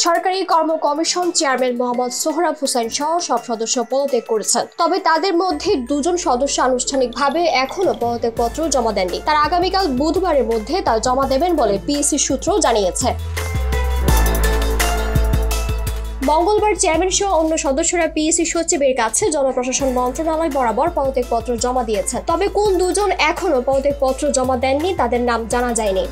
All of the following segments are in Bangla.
সরকারি কর্ম কমিশন চেয়ারম্যান মোহাম্মদ সোহরাব হোসেন সহ সব সদস্য পদত্যাগ করেছেন। তবে তাদের মধ্যে দুজন সদস্য আনুষ্ঠানিকভাবে এখনো পদত্যাগপত্র জমা দেননি। তারা আগামীকাল বুধবারের মধ্যে তা জমা দেবেন বলে পিএসসি সূত্র জানিয়েছে। মঙ্গলবার চেয়ারম্যান সহ অন্য সদস্যরা পিএসসি সচিবের কাছে জনপ্রশাসন মন্ত্রণালয় বরাবর পদত্যাগপত্র জমা দিয়েছেন। তবে কোন দুজন এখনো পদত্যাগপত্র জমা দেননি তাদের নাম জানা যায়নি।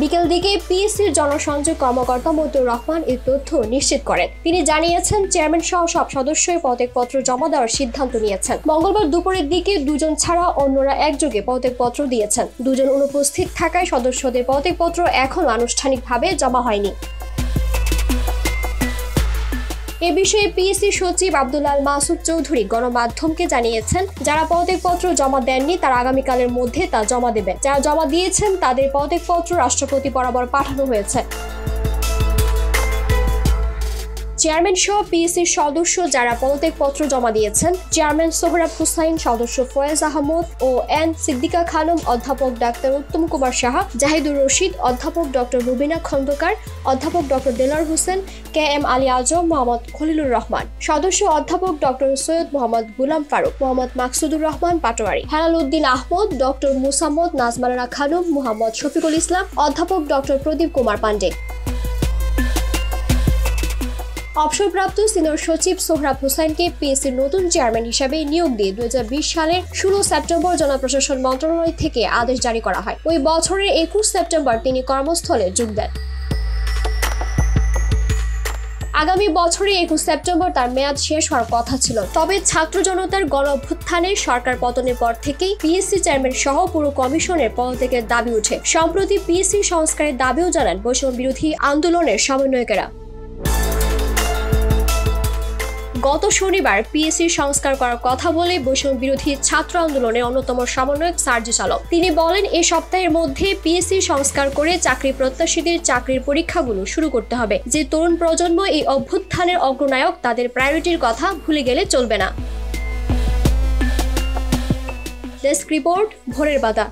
বিকেল দিকে পিএসসির জনসংযোগ কর্মকর্তা মতিউর রহমান এই তথ্য নিশ্চিত করেন। তিনি জানিয়েছেন, চেয়ারম্যান সহ সব সদস্যই পদত্যাগপত্র জমা দেওয়ার সিদ্ধান্ত নিয়েছেন। মঙ্গলবার দুপুরের দিকে দুজন ছাড়া অন্যরা একযোগে পদত্যাগপত্র দিয়েছেন। দুজন অনুপস্থিত থাকায় সদস্যদের পদত্যাগপত্র এখনো আনুষ্ঠানিকভাবে জমা হয়নি। এ বিষয়ে পিএসসি সচিব আব্দুল আল মাসুদ চৌধুরী গণমাধ্যমকে জানিয়েছেন, যারা পদত্যাগপত্র জমা দেননি তারা আগামীকালের মধ্যে তা জমা দেবেন। যারা জমা দিয়েছেন তাদের পদত্যাগপত্র রাষ্ট্রপতি বরাবর পাঠানো হয়েছে। চেয়ারম্যান সহ পিএসসির সদস্য যারা পদত্যাগপত্র জমা দিয়েছেন, চেয়ারম্যান সোহরাব হোসাইন, সদস্য ফয়েজ আহমদ ও এন সিদ্দিকা খানম, অধ্যাপক ডাক্তার উত্তম কুমার সাহা, জাহিদুর রশিদ, অধ্যাপক ডক্টর রুবিনা খন্দকার, অধ্যাপক ডক্টর দেলার হোসেন, কে এম আলী আজম, মোহাম্মদ খলিলুর রহমান, সদস্য অধ্যাপক ডক্টর সৈয়দ মোহাম্মদ গুলাম ফারুক, মোহাম্মদ মাকসুদুর রহমান পাটোয়ারি, হেলাল উদ্দিন আহমদ, ডক্টর মুসাম্মদ নাজমানা খানম, মোহাম্মদ শফিকুল ইসলাম, অধ্যাপক ডক্টর প্রদীপ কুমার পান্ডে। অবসরপ্রাপ্ত সিনিয়র সচিব সোহরাব হোসাইনকে পিএসসির নতুন চেয়ারম্যান হিসেবে নিয়োগ দিয়ে 2020 সালের 16 সেপ্টেম্বর জনপ্রশাসন মন্ত্রণালয় থেকে আদেশ জারি করা হয়। ওই বছরের 21 সেপ্টেম্বর তিনি কর্মস্থলে যোগ দেন। আগামী বছরে 21 সেপ্টেম্বর তার মেয়াদ শেষ হওয়ার কথা ছিল। তবে ছাত্র জনতার গণ অভ্যুত্থানে সরকার পতনের পর থেকেই পিএসসি চেয়ারম্যান সহ পুরো কমিশনের পদত্যাগের দাবি ওঠে। সম্প্রতি পিএসসি সংস্কারের দাবিও জানান বৈষম্য বিরোধী আন্দোলনের সমন্বয়কেরা। গত শনিবার পিএসসি সংস্কার করার কথা বলে বৈষম্য বিরোধী ছাত্র আন্দোলনের অন্যতম সমন্বয়ক সার্জিস আলম তিনি বলেন, এই সপ্তাহের মধ্যে পিএসসি সংস্কার করে চাকরি প্রত্যাশীদের চাকরির পরীক্ষাগুলো শুরু করতে হবে। যে তরুণ প্রজন্ম এই অভ্যুত্থানের অগ্রনায়ক, তাদের প্রায়োরিটির কথা ভুলে গেলে চলবে না। ডেস্ক রিপোর্ট, ভোরের বার্তা।